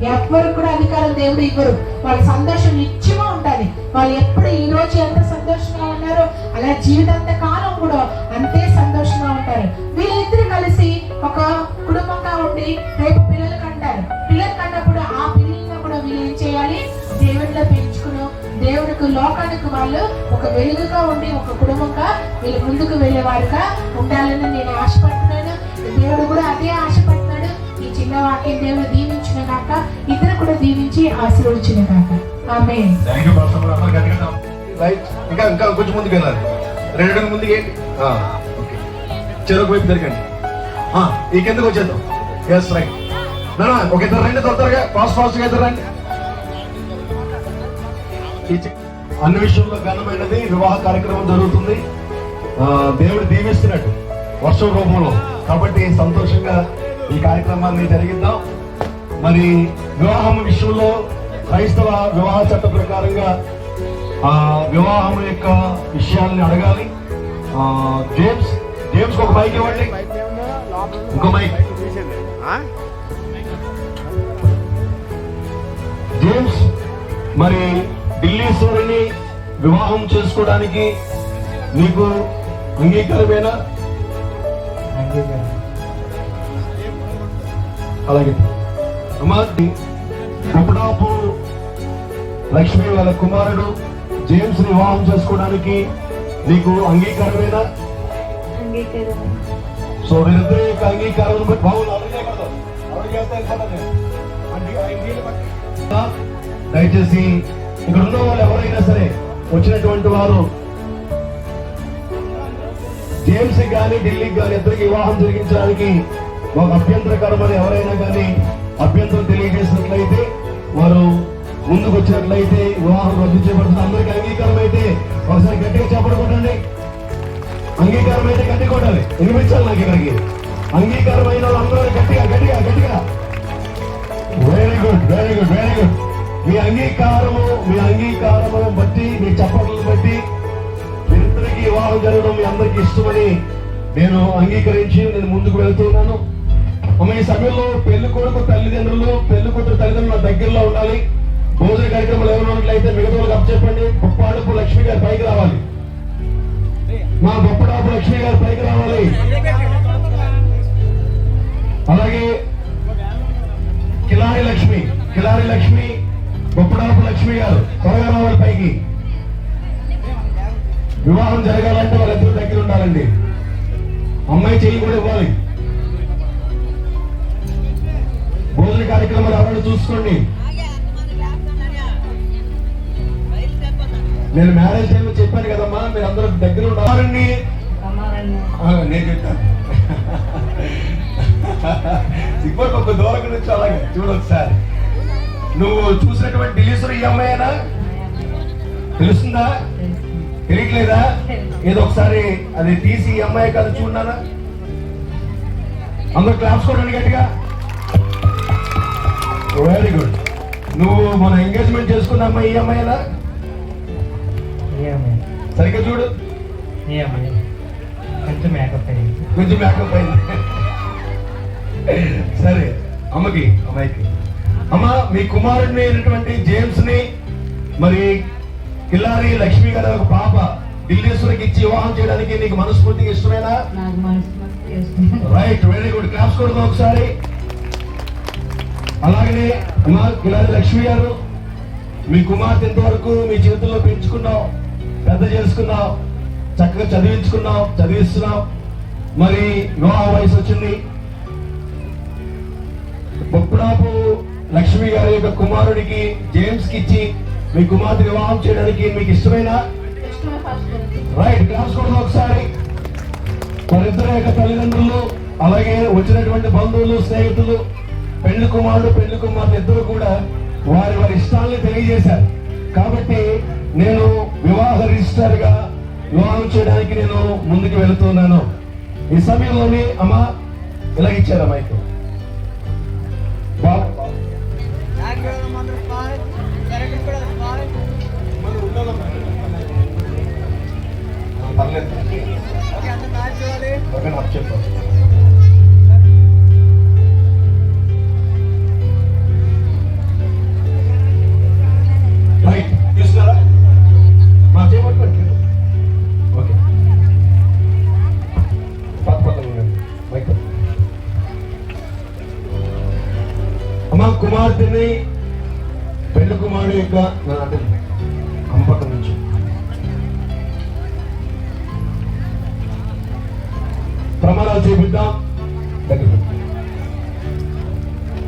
ఎవరికి కూడా అధికారం దేవుడు ఇవ్వరు. వాళ్ళ సంతోషం నిత్యమా ఉండాలి. వాళ్ళు ఎప్పుడు ఈ రోజు ఎంత సంతోషంగా ఉన్నారో అలా జీవితాంత కాలం కూడా అంతే సంతోషంగా ఉంటారు. వీళ్ళిద్దరు కలిసి ఒక కుటుంబంగా ఉండి రేపు పిల్లలు కంటారు. పిల్లలు కన్నప్పుడు ఆ పిల్లలను కూడా వీళ్ళు ఏం చేయాలి, దేవుడిలో పెంచుకుని దేవుడికి లోకానికి వాళ్ళు ఒక వెలుగుగా ఉండి ఒక కుటుంబంగా వీళ్ళు ముందుకు వెళ్ళేవారుగా ఉండాలని నేను ఆశపడుతున్నాను. దేవుడు కూడా అదే ఆశపడుతున్నాడు. ఈ చిన్న వాక్యం దేవుడు దీవించిన కాక ఇద్దరు కూడా దీవించి ఆశీర్వదించిన కాక ఆమేన్. ఇంకా ఇంకా కొంచెం ముందుకు వెళ్ళాలి. 2 అడుగులు ముందుకు ఏంటి చెరుకు వైపు తిరగండి. ఈ కిందకు వచ్చేద్దాం. Yes right. ఒక ఇద్దరు రండి, త్వరగా ఫాస్ట్ గా ఇద్దరు రండి. అన్ని విషయంలో ఘనమైనది వివాహ కార్యక్రమం జరుగుతుంది. దేవుడు దీవిస్తున్నట్టు వర్షం రూపంలో. కాబట్టి సంతోషంగా ఈ కార్యక్రమాన్ని జరిగిద్దాం. మరి వివాహం విషయంలో క్రైస్తవ వివాహ చట్ట ప్రకారంగా వివాహం యొక్క విషయాల్ని అడగాలి. జేమ్స్ ఒక మైక్ ఇవ్వండి. ఇంకో మైక్. జేమ్స్, మరి ఢిల్లీశ్వరిని వివాహం చేసుకోవడానికి నీకు అంగీకారమేనా? అలాగే అమ్మా, కుప్పడాపు లక్ష్మి వాళ్ళ కుమారుడు జేమ్స్ ని వివాహం చేసుకోవడానికి నీకు అంగీకారమేనా? సో వీరిద్దరి యొక్క అంగీకారం బట్టి దయచేసి ఇక్కడ ఉన్న వాళ్ళు ఎవరైనా సరే వచ్చినటువంటి వారు జేమ్స్ కానీ ఢిల్లీకి కానీ ఇద్దరికి వివాహం జరిగించడానికి ఒక అభ్యంతరకరమని ఎవరైనా కానీ అభ్యంతరం తెలియజేసినట్లయితే వారు ముందుకు వచ్చినట్లయితే వివాహం రద్దు చేయబడుతుంది. అందరికీ అంగీకారం అయితే ఒకసారి గట్టిగా చెప్పడకూడండి. అంగీకారం అయితే గట్టి కొట్టాలి. వినిపించాలి నాకు ఇక్కడికి. అంగీకారం అయిన వాళ్ళందరూ గట్టిగా గట్టిగా గట్టిగా. Very good, very good, very good. మీ అంగీకారము బట్టి, మీ చప్పట్లను బట్టి మీరిద్దరికి వివాహం జరగడం మీ అందరికీ ఇష్టమని నేను అంగీకరించి నేను ముందుకు వెళ్తున్నాను. అమ్మ, ఈ సమయంలో పెళ్లి కొడుకు తల్లిదండ్రులు, పెళ్లి కూతురు తల్లిదండ్రుల దగ్గరలో ఉండాలి. భోజన కార్యక్రమాలు ఎవరు ఉన్నట్లయితే మిగతా వాళ్ళకి అప్పచెప్పండి. బొప్పాడపు లక్ష్మి గారు పైకి రావాలి. మా బొప్పడాపు లక్ష్మి గారు పైకి రావాలి. అలాగే కిలారి లక్ష్మి బొప్పడాపు లక్ష్మి గారు త్వరగా రావాలి పైకి. వివాహం జరగాలంటే వాళ్ళిద్దరు దగ్గర ఉండాలండి. అమ్మాయి చెయ్యి కూడా ఇవ్వాలి. భోజన కార్యక్రమాలు ఎవరైనా చూసుకోండి. నేను మ్యారేజ్ టైంలో చెప్పాను కదమ్మా, మీరు అందరూ దగ్గర ఉండాలని నేను చెప్తాను. ఇప్పుడు ఒక దూరం నుంచి అలాగే చూడొకసారి. నువ్వు చూసినటువంటి ఢిల్లీశ్వరి ఈ అమ్మాయినా? తెలుస్తుందా? తెలియట్లేదా? ఏదో ఒకసారి అది తీసి ఈ అమ్మాయి కాదు చూడనా? అందరూ క్లాప్స్ కొట్టండి గట్టిగా. Very good. నువ్వు మన ఎంగేజ్మెంట్ చేసుకున్న అమ్మాయి ఈ అమ్మాయినా? సరిగ్గా చూడు. కొంచెం మేకప్ అయింది. సరే, అమ్మాయికి అమ్మ, మీ కుమారుడిని అయినటువంటి జేమ్స్ ని మరి కిల్లారి లక్ష్మి గారి ఒక పాప ఢిల్లీశ్వరికి ఇచ్చి వివాహం చేయడానికి నీకు మనస్ఫూర్తిగా ఇష్టమేనా? Right, very good. క్లాప్స్ కొడదాం ఒకసారి. అలాగనే అమ్మా, కిల్లారి లక్ష్మి గారు, మీ కుమార్తె ఇంతవరకు మీ చేతుల్లో పెంచుకున్నావు, పెద్ద చేసుకున్నావు, చక్కగా చదివిస్తున్నావు. మరి వివాహ వయసు వచ్చింది. బొప్పడాపు లక్ష్మి గారి యొక్క కుమారుడికి జేమ్స్ కి ఇచ్చి మీ కుమార్తె వివాహం చేయడానికి మీకు ఇష్టమేనా? రైట్, క్లాస్ కూడా ఒకసారి. వారిద్దరి యొక్క తల్లిదండ్రులు, అలాగే వచ్చినటువంటి బంధువులు, స్నేహితులు, పెళ్లి కుమారుడు పెళ్లి కుమార్తె ఇద్దరు కూడా వారి ఇష్టాలను తెలియజేశారు. కాబట్టి నేను వివాహ రిజిస్టర్ గా వివాహం చేయడానికి నేను ముందుకు వెళుతున్నాను. ఈ సమయంలోని అమ్మ ఇలా ఇచ్చారు అమ్మాయికి. అమ్మ కుమార్తెని పెళ్లి కుమారుడు యొక్క అంపకం నుంచి ప్రమాణాలు చేపిద్దాం.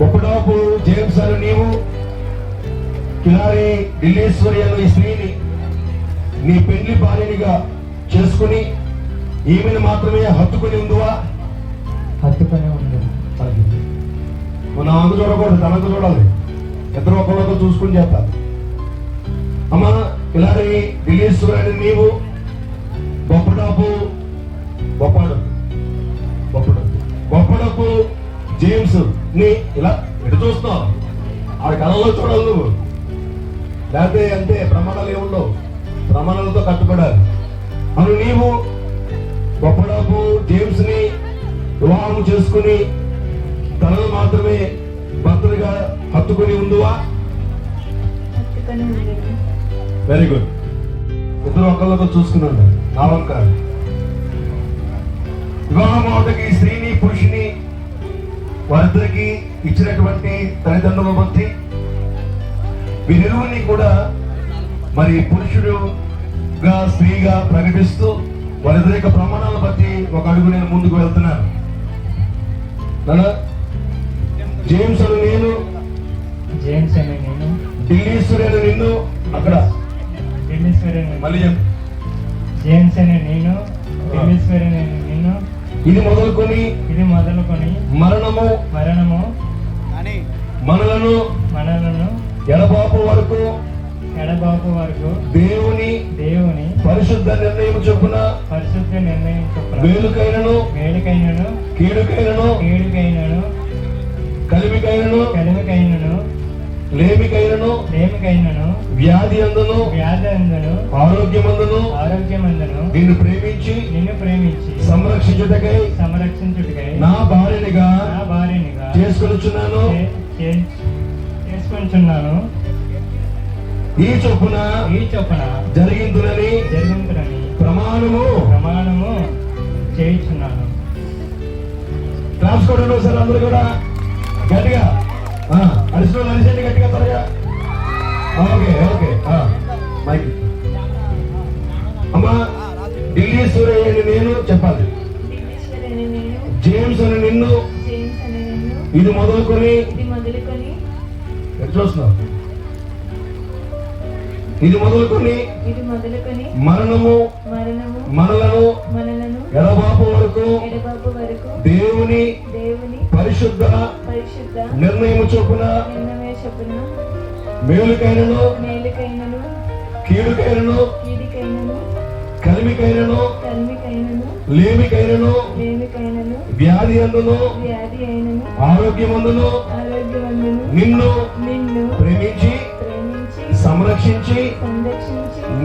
ఒప్పడాపు జేమ్స్ అని నీవు కిలారి ఢిల్లీశ్వరి అనే ఈ స్త్రీని నీ పెళ్లి భార్యనిగా చేసుకుని ఈమెను మాత్రమే హత్తుకుని ఉందివా? హత్తుకునే ఉంది. మన అందు చూడకూడదు, తనకు చూడాలి. ఇద్దరు ఒకళ్ళతో చూసుకుని చేస్తారు. అమ్మ కిలారి ఢిల్లీశ్వరి అని నీవు బొప్పడపు జేమ్స్ ని ఇలా ఎటు చూస్తున్నావు? ఆ కళలో చూడాలి నువ్వు, లేకపోతే అంతే ప్రమాణాలు ఏముండవు, ప్రమాణాలతో కట్టుబడాలి. అను నీవు బొప్పడపు జేమ్స్ ని వివాహం చేసుకుని తనను మాత్రమే భర్తలుగా హత్తుకుని ఉందివా? Very good. ఇద్దరు ఒకళ్ళతో చూసుకున్నాడు. నావంక వివాహం అవటకి స్త్రీని పురుషుని వారిద్దరికి ఇచ్చినటువంటి తల్లిదండ్రుల బట్టి వీరిరువుని కూడా మరి పురుషుడుగా స్త్రీగా ప్రకటిస్తూ వారిద్దరి యొక్క ప్రమాణాలను బట్టి ఒక అడుగు నేను ముందుకు వెళ్తున్నాను. జేమ్స్ అని నేను ఢిల్లీశ్వరి అని నిన్ను అక్కడ మళ్ళీ చెప్పు. జేమ్స్ అని నేను ఢిల్లీశ్వరి అని నిన్ను ఇది మొదలుకొని మరణము మనలను ఎడబాపు వరకు దేవుని పరిశుద్ధ నిర్ణయం చొప్పున మేలుకైనను కీడుకైనను కలిమికైనను లేమికైనను వ్యాధి అందును ఆరోగ్యమందును నిన్ను ప్రేమించి సంరక్షించుటకై నా భార్యనిగా చేసుకొనుచున్నాను. ఈ చొప్పున జరిగిందునని ప్రమాణము చేయించున్నాను. రాసుకోవడంలో సార్ అందరూ కూడా గట్టిగా అరిసెండి గట్టిగా త్వరగా. ఓకే మైక్ అమ్మా ఢిల్లీశ్వరి అని నేను చెప్పాలి. జేమ్స్ అని నిన్ను ఇది మొదలుకొని చూస్తున్నావు. ఇది మొదలుకొని మరణము మనలను ఎడబాపు వరకు దేవుని పరిశుద్ధ నిర్ణయము చొప్పున మేలుకైనను కీడుకైనను కలిమికైనను లేమికైనను వ్యాధి అందును ఆరోగ్యమందును నిన్ను ప్రేమించి సంరక్షించి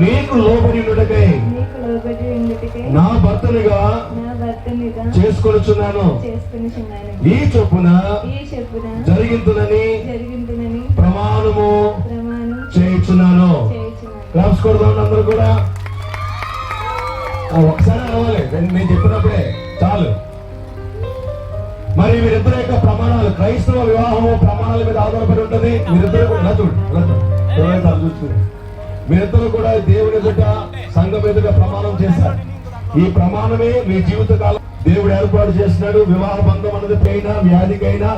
నీకు లోబడినటకై నా భర్తనిగా చేసుకొనుచున్నాను. ఈ చొప్పున జరిగిందునని ప్రమాణము చేయించున్నాను. రాసుకోవడం అందరూ కూడా ఒకసారి అవ్వాలి. నేను చెప్పినప్పుడే చాలు. మరి మీరిద్దరు యొక్క ప్రమాణాలు, క్రైస్తవ వివాహము ప్రమాణాల మీద ఆధారపడి ఉంటుంది. మీరిద్దరు కూడా చూసుకుని మీరిద్దరు కూడా దేవుని ఎదుట సంఘం ఎదుట ప్రమాణం చేశారు. ఈ ప్రమాణమే మీ జీవితకాలం దేవుడు ఏర్పాటు చేస్తున్నాడు. వివాహ బంధం అన్నది పైన వ్యాధికైనా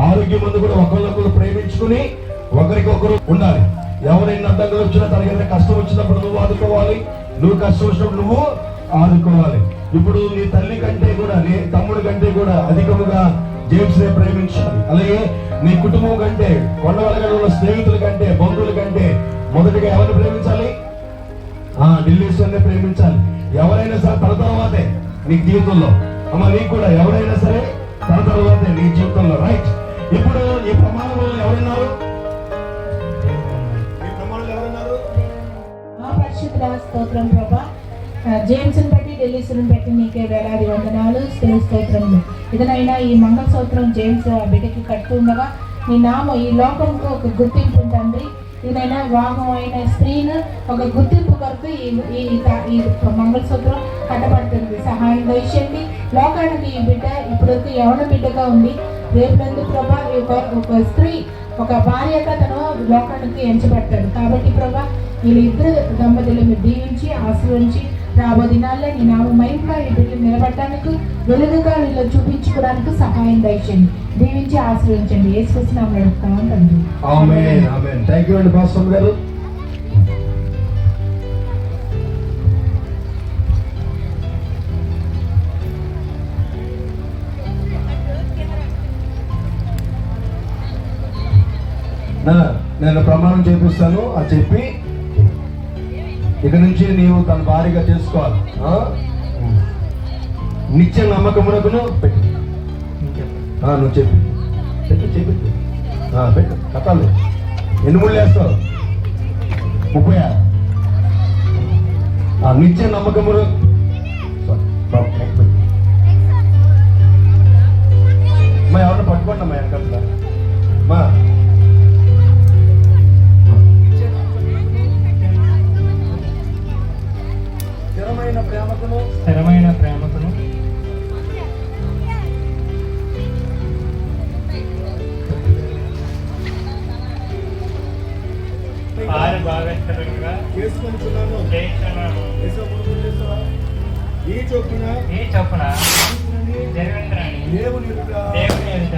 ఆరోగ్యం మందు కూడా ఒకరినొకరు ప్రేమించుకుని ఒకరికొకరు ఉండాలి. ఎవరైనా అడ్డంగా వచ్చినా తనకైనా కష్టం వచ్చినప్పుడు నువ్వు ఆదుకోవాలి, నువ్వు కష్టం వచ్చినప్పుడు నువ్వు ఆదుకోవాలి. ఇప్పుడు నీ తల్లి కంటే కూడా నీ తమ్ముడి కంటే కూడా అధికముగా జేమ్స్ నే ప్రేమించాలి. అలాగే నీ కుటుంబం కంటే కొండవలగడ ఉన్న స్నేహితుల కంటే బంధువుల కంటే మొదటిగా ఎవరిని ప్రేమించాలి? ఢిల్లీశ్వరిని ప్రేమించాలి. ఎవరైనా సరే తన తర్వాతే నీ జీవితంలో అమ్మ నీకు కూడా ఎవరైనా సరే తన తర్వాతే నీ జీవితంలో. రైట్. ఇప్పుడు ఈ ప్రమాణంలో ఎవరున్నారు? స్తోత్రం ప్రభా. జేమ్స్ బట్టి ఢిల్లీశ్వరిని బట్టి నీకే వేలాది వందనాలు, స్తోత్రములు. ఇదనైనా ఈ మంగళసూత్రం జేమ్స్ బిడ్డకి కట్టుతుండగా నీ నామం ఈ లోకంకు ఒక గుర్తింపు తండ్రి. ఇదైనా వివాహం అయిన స్త్రీను ఒక గుర్తింపు కొరకు ఈ మంగళసూత్రం కట్టబడుతుంది. సహాయం దయచేయండి. లోకానికి ఈ బిడ్డ ఇప్పుడు యవన బిడ్డగా ఉంది. రేపు ప్రభా ఒక స్త్రీ ఒక భార్యగా తను లోకానికి ఎంచబడతాడు. కాబట్టి ప్రభా వీళ్ళిద్దరు దంపతులు మీరు దీవించి ఆశీర్వదించి రాబో దినాల్లో నీ నామ మహిమగా ఈ బిడ్డలు నిలబడటానికి వెలుగుగా వీళ్ళు చూపించుకోవడానికి సహాయం దయచేయండి. దీవించి ఆశీర్వదించండి. యేసుక్రీస్తు నామములో అడుగుతాము తండ్రి. ఆమేన్ ఆమేన్. థాంక్యూ అండి పాస్టర్ గారు. నేను ప్రమాణం చేపిస్తాను అది చెప్పి ఇక నుంచి నీవు తన భారీగా చేసుకోవాలి. నిత్య నమ్మకమునకును పెట్టు. నువ్వు చెప్పి చెప్పి పెట్టు కట్టాలి. ఎన్ని ముళ్ళు వేస్తావు? 36. నిత్య నమ్మకమును మా ఎవరిని పట్టుకోండి అమ్మా వెనకాల మా స్థిరమైన ప్రేమకును ఆరు భాగస్థులుగా చేసుకొనుచున్నాను. ఈ చొప్పున దేవుని ఎదుట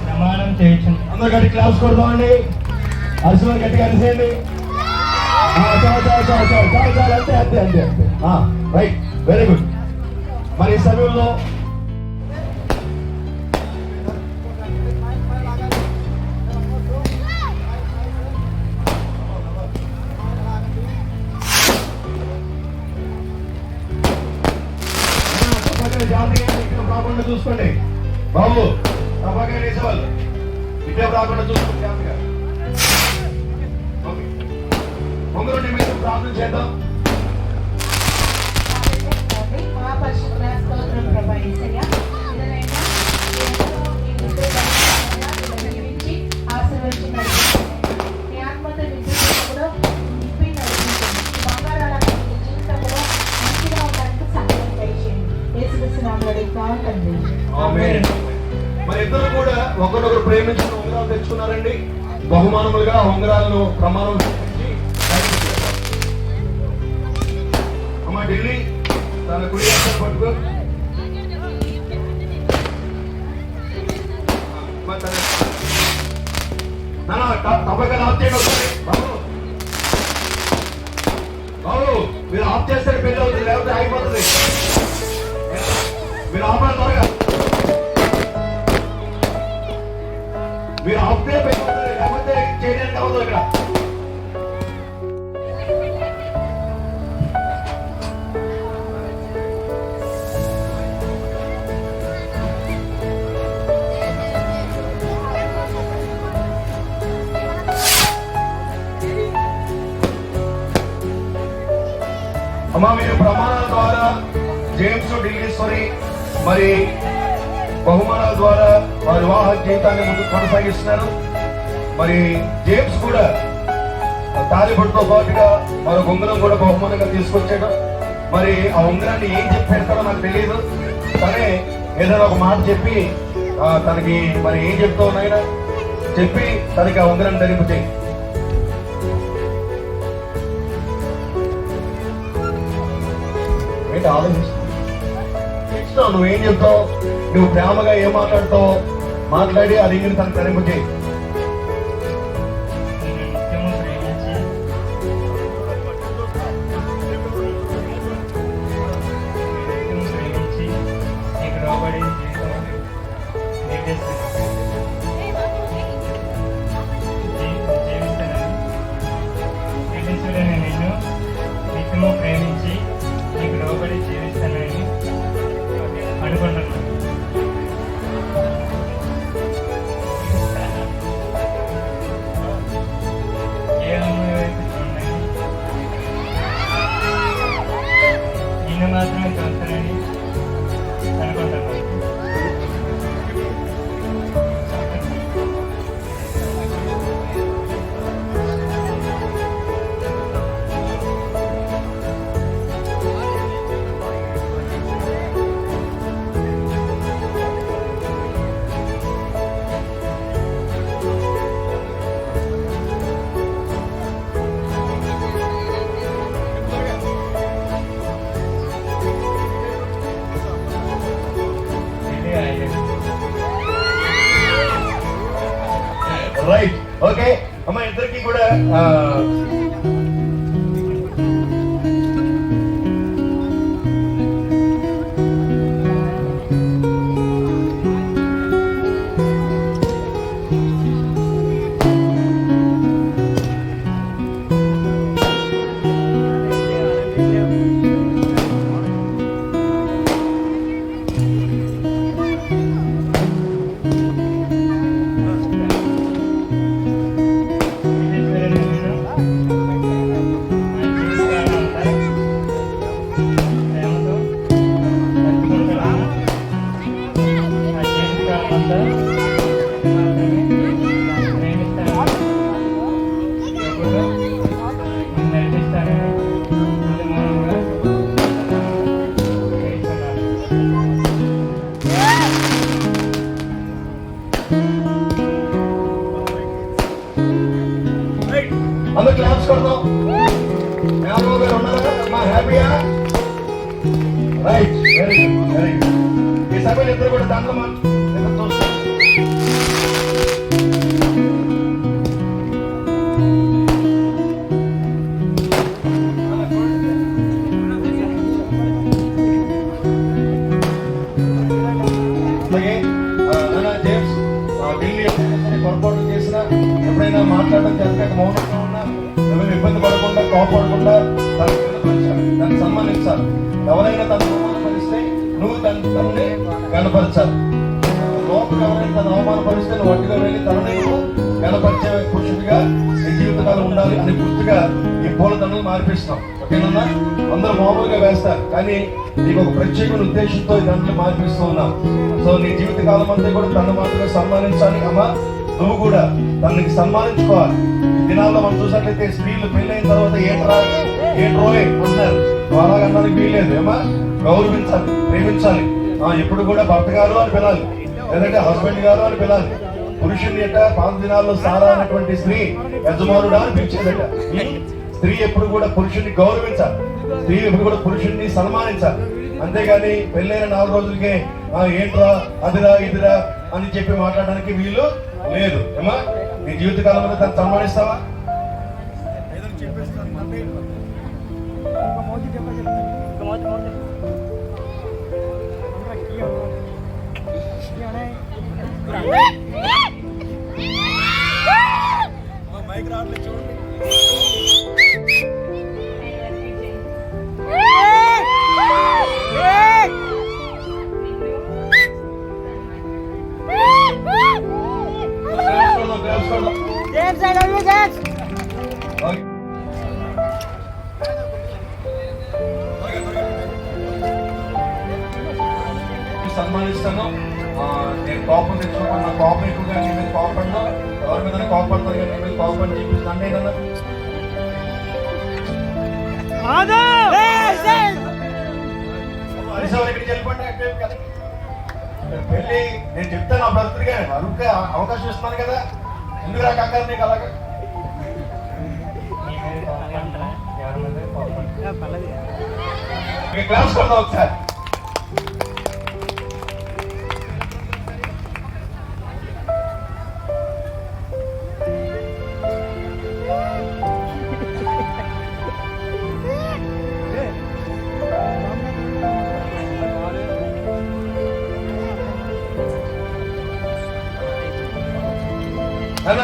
ప్రమాణం చేయించు. అందరూ గట్టి క్లాస్ కొడదామండి. అరిసిన గట్టిగా అరిసేయండి. అంతే రైట్, వెరీ గుడ్. మరి ఈ సమయంలో రాకుండా చూసుకోండి బాబు. తప్పగా వేసేవాళ్ళు ఇదే రాకుండా చూసుకోండి జాగ్రత్తగా. ముందు మీరు ప్రార్థన చేద్దాం. మా పరిశుద్ధ స్తోత్రం ప్రభా యేసయ్య. ఇదనైనా దీవించి ఆశీర్వదించి నడిపించండి. మీ ఆత్మతో విద్యుత్తులో నింపి నడిపించండి. బంగారాల జీవితంలో మంచిగా ఉండడానికి సహాయం దయచేయండి. యేసుక్రీస్తు నామములో అడుగుతాము తండ్రి. ఆమేన్. మరి ఇద్దరు కూడా ఒకరొకరు ప్రేమించిన ఉంగరాలు తెచ్చుకున్నారండి. బహుమానములుగా ఉంగరాలను ప్రమాణం ఢిల్లీ తన కుడి పట్టుకో. తప్పగా ఆఫ్ చేయండి ఒకసారి బాబు. బాబు మీరు ఆఫ్ చేస్తే పెళ్లి అవుతుంది, లేకపోతే ఆగిపోతుంది. మీరు ఆపడం త్వరగా. మీరు ఆఫ్ చేస్తే పెళ్లి అవుతుంది, లేకపోతే చేయడానికి అవ్వదు ఇక్కడ. అమ్మా మీరు ప్రమాణాల ద్వారా జేమ్స్ ఢిల్లీశ్వరి మరి బహుమానాల ద్వారా వారి వివాహ జీవితాన్ని ముందుకు కొనసాగిస్తున్నారు. మరి జేమ్స్ కూడా తాలిబొట్టుతో పాటుగా మరో ఉంగరం కూడా బహుమానంగా తీసుకొచ్చాడు. మరి ఆ ఉంగరాన్ని ఏం చెప్పి పెడతారో నాకు తెలియదు. తనే ఏదైనా ఒక మాట చెప్పి తనకి మరి ఏం చెప్తావు నాయన చెప్పి తనకి ఆ ఉంగరం ధరింపు చేయి. ఆలోచిస్తావు నువ్వేం చెప్తావు, నువ్వు ప్రేమగా ఏం మాట్లాడతావు మాట్లాడి ఆ రింగిని తనకు ధరింపు చేయి. ప్రేమించి నీకు లోబడి జీవిస్తానని అనుకున్నాను. రైట్, ఓకే అమ్మ ఇద్దరికి కూడా అందరూ క్లాప్స్ కొడతాం. మేనమామ గారు ఉన్నారా అమ్మా? హ్యాపీయా? Right, very good, very good. ఈ సభ్యులు ఇద్దరు కూడా దాంట్లో పొరపాటు చేసినా ఎప్పుడైనా మాట్లాడడం చేత మౌనంగా ఉన్నా ఎవరైనా ఇబ్బంది పడకుండా కోపడకుండా దాన్ని కనపరచాలి, దాన్ని సన్మానించాలి. ఎవరైనా తను అవమానపరిస్తే నువ్వు తనని కనపరచాలి. లోపల ఎవరైనా తను అవమానపరిస్తే నువ్వు ఒంటిగా వెళ్ళి తనని కనపరిచే పురుషుడిగా నీ జీవితకాలం ఉండాలి అని పూర్తిగా ఈ పూల దండలు మార్పిస్తున్నాం. ఓకేనన్నా? అందరూ మామూలుగా వేస్తారు, కానీ నీకు ఒక ప్రత్యేకమైన ఉద్దేశంతో ఈ దండలు మార్పిస్తూ ఉన్నాం. సో నీ జీవితకాలం అంతా కూడా తన మాటగా సన్మానించాలి. అమ్మా నువ్వు కూడా తనకి సన్మానించుకోవాలి. ఈ దినాల్లో మనం చూసినట్లయితే స్త్రీలు పెళ్ళైన తర్వాత ఏంట్రోయ్ అంటున్నారు. నువ్వు అలాగన్నానికి వీల్లేదు. ఏమా గౌరవించాలి, ప్రేమించాలి. ఎప్పుడు కూడా భర్త గారు అని పిలాలి, లేదంటే హస్బెండ్ గారు అని పిలాలి. పురుషుని యొక్క పాత దినాల్లో సారా అనేటువంటి స్త్రీ యజమానుడా అని పిలిచేదట. స్త్రీ ఎప్పుడు కూడా పురుషుని గౌరవించాలి, స్త్రీ ఎప్పుడు కూడా పురుషుణ్ణి సన్మానించాలి. అంతేగాని పెళ్ళైన 4 రోజులకే ఏంట్రా అదిరా ఇదిరా అని చెప్పి మాట్లాడడానికి వీలు లేదు. ఏమా నీ జీవితకాలం మీద తను సన్మానిస్తావా? మైక్ రావట్లేదు చూడండి. James, I love you, James. సన్మానిస్తాను. నేను కోపం తెచ్చుకుంటాను. నా కోపం ఎక్కువగా నీ మీద కోపడను, ఎవరి మీద కోపడతాను కానీ నీ మీద కోపం చూపిస్తాను. ఏదన్నా ఇక్కడికి వెళ్ళిపోండి. పెళ్ళి నేను చెప్తాను నా బ్రతుడిగా అరుగ్గా అవకాశం ఇస్తున్నాను కదా, ఎందుకు రా కంగారు నీకు అలాగా? క్లాస్ కొడతాం ఒకసారి.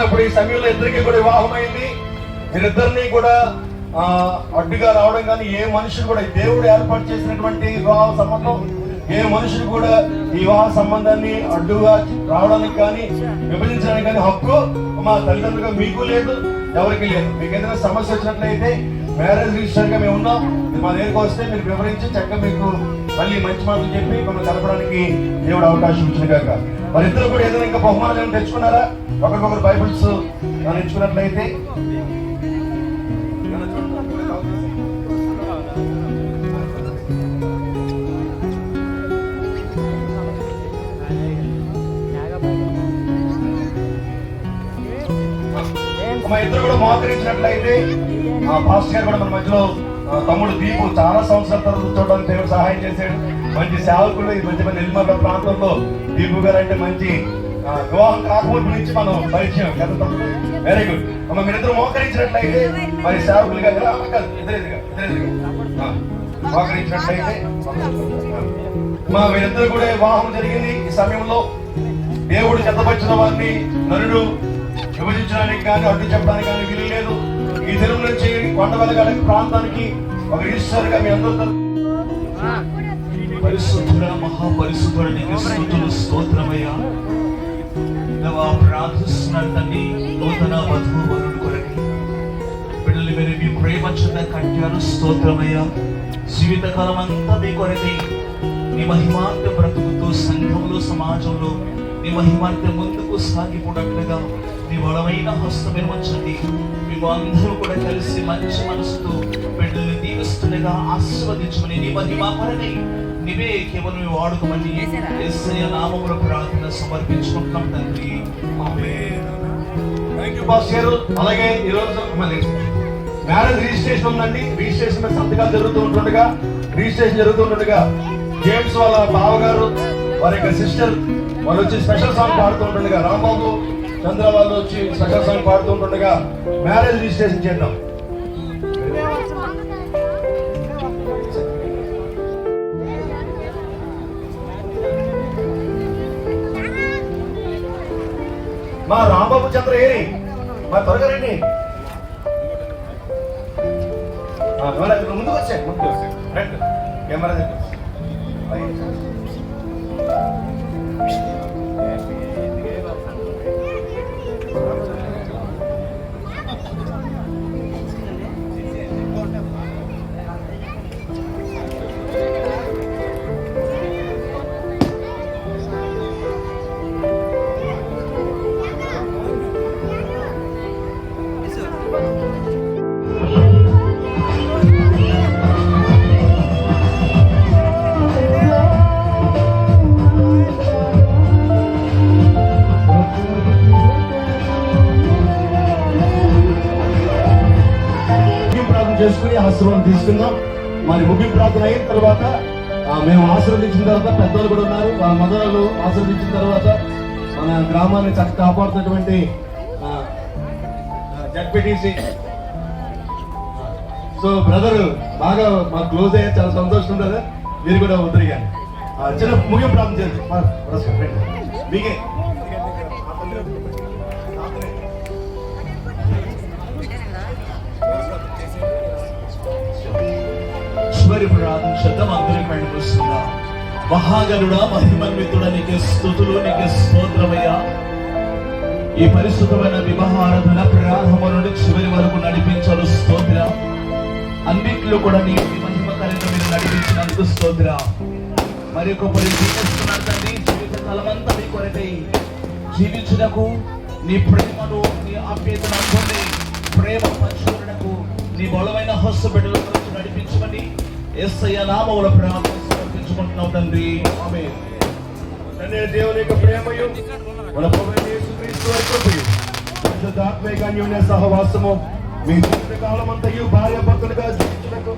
ఇప్పుడు ఈ సమయంలో ఇద్దరికి కూడా వివాహం అయింది. వీరిద్దరిని కూడా అడ్డుగా రావడం కానీ ఏ మనుషులు కూడా దేవుడు ఏర్పాటు చేసినటువంటి వివాహ సంబంధం, ఏ మనుషులు కూడా ఈ వివాహ సంబంధాన్ని అడ్డుగా రావడానికి కానీ విభజించడానికి కానీ హక్కు మా తల్లిదండ్రులుగా మీకు లేదు, ఎవరికి లేదు. మీకు ఏదైనా సమస్య వచ్చినట్లయితే మ్యారేజ్ రిజిస్టర్ గా మేము ఉన్నాం. మా దగ్గరికి వస్తే మీరు వివరించి చక్కగా మీకు మళ్ళీ మంచి మాటలు చెప్పి మిమ్మల్ని కలపడానికి దేవుడు అవకాశం ఇచ్చిన కాక. మరి ఇద్దరు కూడా ఏదైనా ఇంకా బహుమానాలు తెచ్చుకున్నారా? ఒకరికొకరు బైబిల్స్ ఇచ్చుకున్నట్లయితే మా ఇద్దరు కూడా మోకరించినట్లయితే పాస్టర్ గారు కూడా మన మధ్యలో తమ్ముడు దీపు చాలా సంవత్సరాల తర్వాత చూడడానికి దేవుడు సహాయం చేశాడు. మంచి సేవకుడు ఈ మధ్య నెల్లిమర్ల ప్రాంతంలో దీపు గారు అంటే మంచి వివాహం కాకముందు నుంచి మనం పరిచయం కదా. వెరీ గుడ్ అమ్మ, మీరిద్దరు మోకరించినట్లయితే మరి సేవకులుగా ఎదురెదురుగా మోకరించినట్లయితే మా వీరిద్దరు కూడా వివాహం జరిగింది. ఈ సమయంలో దేవుడు చెత్తపరిచిన వారిని నరుడు విభజించడానికి కానీ అడ్డు చెప్పడానికి కానీ వీలు లేదు. ఈ దినం నుంచి కొండ వెలగాలి ప్రాంతానికి ఒక ఈశ్వరుగా మీ అందరూ పరిశుద్ధుడ మహాపరిశుద్ధుడ నీకు స్తుతులు స్తోత్రమయ్యా. ప్రార్థిస్తున్నాను తండ్రి, నూతన వధువు వరుడు కొరకి బిడ్డలు మీరు మీ ప్రేమ చేత కట్టారు. స్తోత్రమయ్యా. జీవితకాలం అంతా మీ కొరకి నీ మహిమాంత బ్రతుకుతూ సంఘంలో సమాజంలో నీ మహిమాంత ముందుకు సాగిపోవట్లుగా నీ బలమైన హస్తం ఉంచండి. మేము అందరూ కూడా కలిసి మంచి మనసుతో బిడ్డల్ని దీవిస్తుండగా ఆశీర్వదించమని నీ మహిమ కొరని నీవే కేవలం వాడుకోమని యేసయ్య నామములో ప్రార్థన సమర్పించుకుంటున్నాం తండ్రి. ఆమేన్. Thank you pastor. అలాగే ఈరోజు మళ్ళీ మ్యారేజ్ రిజిస్ట్రేషన్ ఉందండి. రిజిస్ట్రేషన్ మీద సంతకాలు జరుగుతుండగా జేమ్స్ వాళ్ళ బావగారు వారి యొక్క సిస్టర్ వాళ్ళు వచ్చి స్పెషల్ సాంగ్ పాడుతుండగా, రాంబాబు చంద్ర వాళ్ళు వచ్చి స్పెషల్ సాంగ్ పాడుతుండగా మ్యారేజ్ రిజిస్ట్రేషన్ చేద్దాం. మా రాంబాబు చంద్ర ఏరి మా త్వరగా రండి. ముందుకు వచ్చాయి రండి. కెమెరా దగ్గర చేసుకుని ఆశీర్వాదం తీసుకుందాం. మరి ముగింపు ప్రార్థన అయిన తర్వాత మేము ఆశీర్వదించిన తర్వాత పెద్దలు కూడా ఉన్నారు, వాళ్ళ మొదలు ఆశీర్వదించిన తర్వాత మన గ్రామాన్ని చక్కగా కాపాడుతున్నటువంటి జడ్పీటీసీ సో బ్రదర్ బాగా మాకు క్లోజ్ అయ్యే చాలా సంతోషం ఉంటుంది. మీరు కూడా ఉద్దరిగారు. చిన్న ముగింపు ప్రార్థన చేయండి. మీకే ప్రార్థన శబ్దం అందరి పైన వస్తుందా. మహాగరుడా మహిమన్వితుడా నీకు స్తుతులు, నీకు స్తోత్రమయ్యా. ఈ పరిశుద్ధమైన వివాహారాధన ప్రారంభం నుండి చివరి వరకు నడిపించారు. స్తోత్ర. అన్నింటిలో కూడా నీ మహిమకరంగా మీరు నడిపించినందుకు స్తోత్ర. మరి ఒక పరిశీలిస్తున్నారు తండ్రి. జీవితకాలమంతా నీ కొరకై జీవించుటకు నీ ప్రేమను నీ ఆప్యాయతను అనుకోండి. ప్రేమ పంచుకున్నకు నీ బలమైన హస్త బిడ్డల గురించి నడిపించమని యేసయ్య నామములో ప్రార్థన సమర్పించుకుంటున్నాం తండ్రి. ఆమేన్. తండ్రి దేవుని యొక్క ప్రేమయు మన ప్రభువైన యేసుక్రీస్తు వారి కృపయు పరిశుద్ధాత్మక అన్యోన్య సహవాసము మీ జీవితకాలం అంతయు భార్యాభర్తలుగా జీవించుటకు,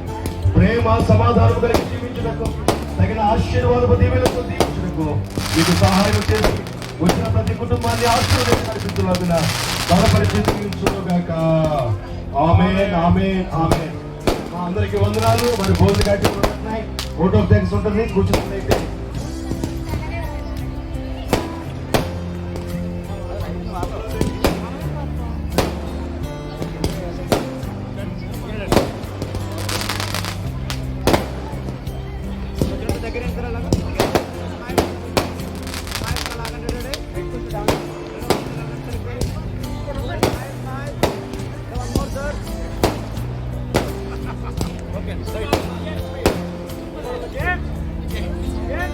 ప్రేమ సమాధానం కలిగి జీవించుటకు, తగిన ఆశీర్వాదపు దీవెనలతో జీవించుటకు మీకు సహాయం చేసి వచ్చిన ప్రతి కుటుంబాన్ని ఆశీర్వాదం నడిపించులాగున బలపరిచించుగాక. ఆమేన్, ఆమేన్, ఆమేన్. మా అందరికి వందనాలు. మరి భోజన కార్యక్రమాలు ఉంటున్నాయి. ఓట్ ఆఫ్ థ్యాంక్స్ ఉంటుంది. కూర్చున్నట్లయితే James!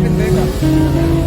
అయిపోయింది లేక